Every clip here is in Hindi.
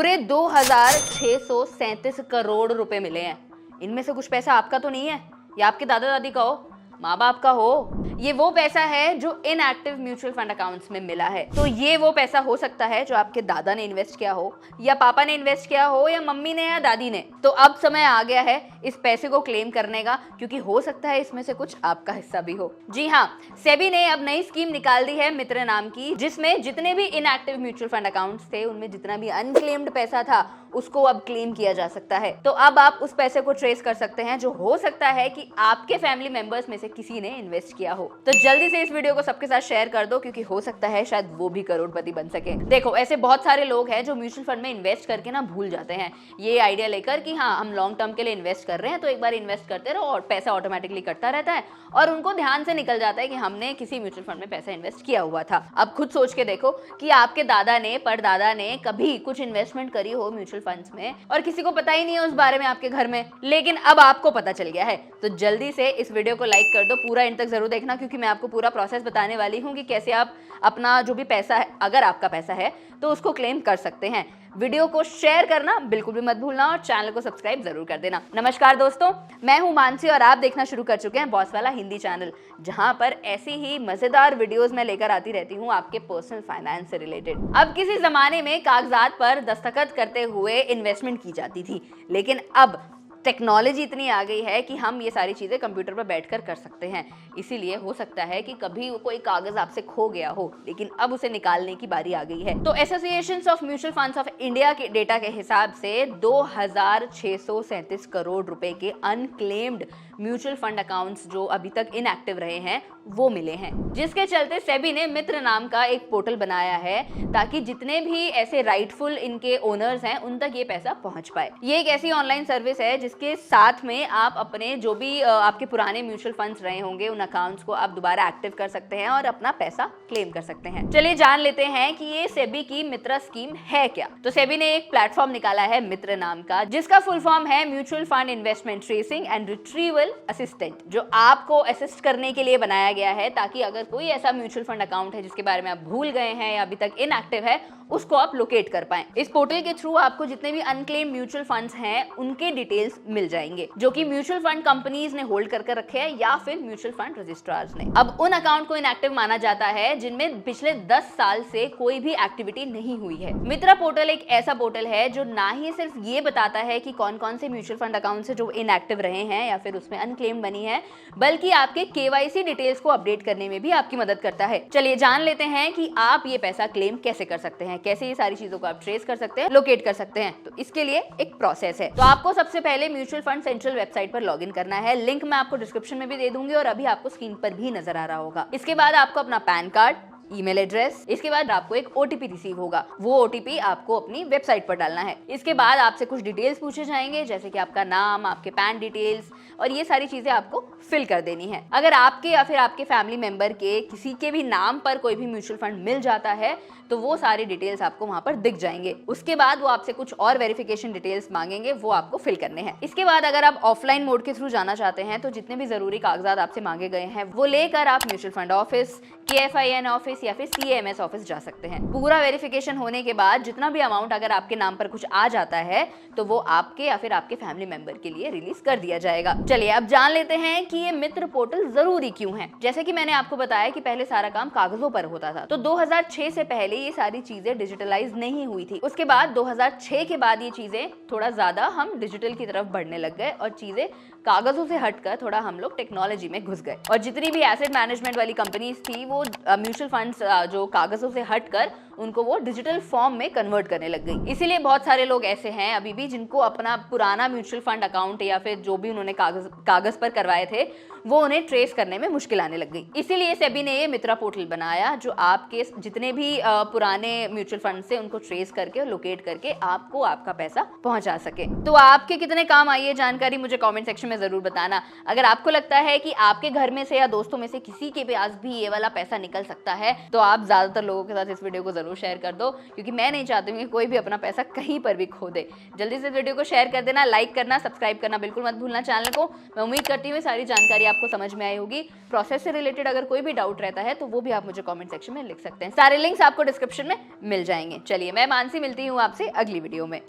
पूरे 2637 करोड़ रुपए मिले हैं। इनमें से कुछ पैसा आपका तो नहीं है, या आपके दादा दादी का हो, माँ बाप का हो। ये वो पैसा है जो इनएक्टिव म्यूचुअल फंड अकाउंट्स में मिला है। तो ये वो पैसा हो सकता है जो आपके दादा ने इन्वेस्ट किया हो, या पापा ने इन्वेस्ट किया हो, या मम्मी ने या दादी ने। तो अब समय आ गया है इस पैसे को क्लेम करने का, क्योंकि हो सकता है इसमें से कुछ आपका हिस्सा भी हो। जी हाँ, सेबी ने अब नई स्कीम निकाल दी है मित्र नाम की, जिसमें जितने भी इनएक्टिव म्यूचुअल फंड अकाउंट्स थे उनमें जितना भी अनक्लेम्ड पैसा था उसको अब क्लेम किया जा सकता है। तो अब आप उस पैसे को ट्रेस कर सकते हैं जो हो सकता है कि आपके फैमिली मेंबर्स में से किसी ने इन्वेस्ट किया हो। तो जल्दी से इस वीडियो को सबके साथ शेयर कर दो, क्योंकि हो सकता है शायद वो भी करोड़पति बन सके। देखो, ऐसे बहुत सारे लोग हैं जो म्यूचुअल फंड में इन्वेस्ट करके ना भूल जाते हैं ये आइडिया लेकर कि हाँ हम लॉन्ग टर्म के लिए इन्वेस्ट कर रहे हैं, तो एक बार इन्वेस्ट करते रहो और पैसा ऑटोमेटिकली कटता रहता है, और उनको ध्यान से निकल जाता है कि हमने किसी म्यूचुअल फंड में पैसा इन्वेस्ट किया हुआ था। अब खुद सोच के देखो कि आपके दादा ने, परदादा ने कभी कुछ इन्वेस्टमेंट करी हो म्यूचुअल फंड्स में और किसी को पता ही नहीं है उस बारे में आपके घर में, लेकिन अब आपको पता चल गया है। तो जल्दी से इस वीडियो को लाइक कर दो, पूरा एंड तक जरूर देखना, क्योंकि मैं आपको पूरा प्रोसेस बताने वाली हूँ कि कैसे आप अपना जो भी पैसा है, अगर आपका पैसा है तो उसको क्लेम कर सकते हैं। वीडियो को शेयर करना बिल्कुल भी मत भूलना और चैनल को सब्सक्राइब जरूर कर देना। नमस्कार दोस्तों, मैं हूं मानसी और आप देखना शुरू कर चुके हैं बॉस वाला हिंदी चैनल, जहां पर ऐसी ही मजेदार वीडियोस मैं लेकर आती रहती हूं आपके पर्सनल फाइनेंस से रिलेटेड। अब किसी जमाने में कागजात पर दस्तखत करते हुए इन्वेस्टमेंट की जाती थी, लेकिन अब टेक्नोलॉजी इतनी आ गई है कि हम ये सारी चीजें कंप्यूटर पर बैठकर कर सकते हैं। इसीलिए हो सकता है कि कभी कोई कागज आपसे खो गया हो, लेकिन अब उसे निकालने की बारी आ गई है। तो association of mutual funds of India के डेटा के हिसाब से 2637 करोड़ रुपए के अनक्लेम्ड म्यूचुअल फंड अकाउंट्स जो अभी तक इनएक्टिव रहे हैं वो मिले हैं, जिसके चलते सेबी ने मित्र नाम का एक पोर्टल बनाया है ताकि जितने भी ऐसे राइटफुल इनके ओनर्स हैं उन तक ये पैसा पहुंच पाए। ये एक ऐसी ऑनलाइन सर्विस है जिसके साथ में आप अपने जो भी आपके पुराने म्यूचुअल फंड्स रहे होंगे उन अकाउंट्स को आप दोबारा एक्टिव कर सकते हैं और अपना पैसा क्लेम कर सकते हैं। चलिए जान लेते हैं कि ये सेबी की मित्र स्कीम है क्या। तो सेबी ने एक प्लेटफॉर्म निकाला है मित्र नाम का, जिसका फुल फॉर्म है mutual fund investment tracing and retrieval assistant, जो आपको असिस्ट करने के लिए बनाया गया है ताकि अगर कोई ऐसा म्यूचुअल फंड अकाउंट है जिसके बारे में आप भूल गए हैं या अभी तक इनएक्टिव है उसको आप लोकेट कर पाएं। इस पोर्टल के थ्रू आपको जितने भी अनक्लेम म्यूचुअल फंड्स हैं उनके डिटेल्स मिल जाएंगे जो कि म्यूचुअल फंड कंपनीज ने होल्ड करके रखे हैं या फिर म्यूचुअल फंड रजिस्ट्रार्स ने। अब उन अकाउंट को इनएक्टिव माना जाता है जिनमें पिछले 10 साल से कोई भी एक्टिविटी नहीं हुई है। मित्रा पोर्टल एक ऐसा पोर्टल है जो ना ही सिर्फ ये बताता है कि कौन कौन से म्यूचुअल फंड अकाउंट है जो इनएक्टिव रहे हैं या फिर उसमें अनक्लेम बनी है, बल्कि आपके केवाईसी डिटेल्स को अपडेट करने में भी आपकी मदद करता है। चलिए जान लेते हैं कि आप ये पैसा क्लेम कैसे कर सकते हैं, कैसे ये सारी चीजों को आप ट्रेस कर सकते हैं, लोकेट कर सकते हैं। तो इसके लिए एक प्रोसेस है। तो आपको सबसे पहले म्यूचुअल फंड सेंट्रल वेबसाइट पर लॉगिन करना है। लिंक मैं आपको डिस्क्रिप्शन में भी दे दूंगी और अभी आपको स्क्रीन पर भी नजर आ रहा होगा। इसके बाद आपको अपना पैन कार्ड, ईमेल एड्रेस, इसके बाद आपको एक ओटीपी रिसीव होगा, वो ओटीपी आपको अपनी वेबसाइट पर डालना है। इसके बाद आपसे कुछ डिटेल्स पूछे जाएंगे जैसे कि आपका नाम, आपके पैन डिटेल्स, और ये सारी चीजें आपको फिल कर देनी है। अगर आपके या फिर आपके फैमिली मेंबर के किसी के भी नाम पर कोई भी म्यूचुअल फंड मिल जाता है तो वो सारे डिटेल्स आपको वहां पर दिख जाएंगे। उसके बाद वो आपसे कुछ और वेरिफिकेशन डिटेल्स मांगेंगे, वो आपको फिल करने हैं। इसके बाद अगर आप ऑफलाइन मोड के थ्रू जाना चाहते हैं तो जितने भी जरूरी कागजात आपसे मांगे गए हैं वो लेकर आप mutual fund office, KFIN office या फिर CAMS ऑफिस जा सकते हैं। पूरा वेरिफिकेशन होने के बाद जितना भी अमाउंट अगर आपके नाम पर कुछ आ जाता है तो वो आपके या फिर आपके फैमिली मेंबर के लिए रिलीज कर दिया जाएगा। चलिए अब जान लेते हैं कि ये मित्र पोर्टल जरूरी क्यों है। जैसे कि मैंने आपको बताया कि पहले सारा काम कागजों पर होता था, तो 2006 से पहले ये सारी चीजें डिजिटलाइज नहीं हुई थी। उसके बाद 2006 के बाद ये चीजें थोड़ा ज्यादा हम डिजिटल की तरफ बढ़ने लग गए और चीजें कागजों से हटकर थोड़ा हम लोग टेक्नोलॉजी में घुस गए, और जितनी भी एसेट मैनेजमेंट वाली कंपनीज थी वो म्यूचुअल फंड्स जो कागजों से हटकर उनको वो डिजिटल फॉर्म में कन्वर्ट करने लग गई। इसीलिए बहुत सारे लोग ऐसे हैं अभी भी जिनको अपना पुराना म्यूचुअल फंड अकाउंट या फिर जो भी उन्होंने कागज पर करवाए थे वो उन्हें ट्रेस करने में मुश्किल आने लग गई। इसीलिए सेबी ने ये मित्रा पोर्टल बनाया जो आपके जितने भी पुराने म्यूचुअल फंड से उनको ट्रेस करके लोकेट करके आपको आपका पैसा पहुंचा सके। तो आपके कितने काम आई ये जानकारी मुझे कमेंट सेक्शन में जरूर बताना। अगर आपको लगता है कि आपके घर में से या दोस्तों में से किसी के पास भी ये वाला पैसा निकल सकता है है तो आप ज़्यादातर लोगों के साथ इस वीडियो को ज़रूर शेयर कर दो, क्योंकि मैं नहीं चाहती हूँ कि कोई भी अपना पैसा कहीं पर भी खो दे। जल्दी से वीडियो को शेयर कर देना, लाइक करना, सब्सक्राइब करना बिल्कुल मत भूलना चैनल को। मैं उम्मीद करती हूँ सारी जानकारी आपको समझ में आई होगी। प्रोसेस से रिलेटेड अगर कोई भी डाउट रहता है तो वो भी आप मुझे कमेंट सेक्शन में लिख सकते हैं। सारे लिंक्स आपको डिस्क्रिप्शन में मिल जाएंगे। चलिए, मैं मानसी मिलती हूँ आपसे अगली वीडियो में।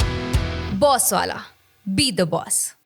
बॉस वाला, बी द बॉस।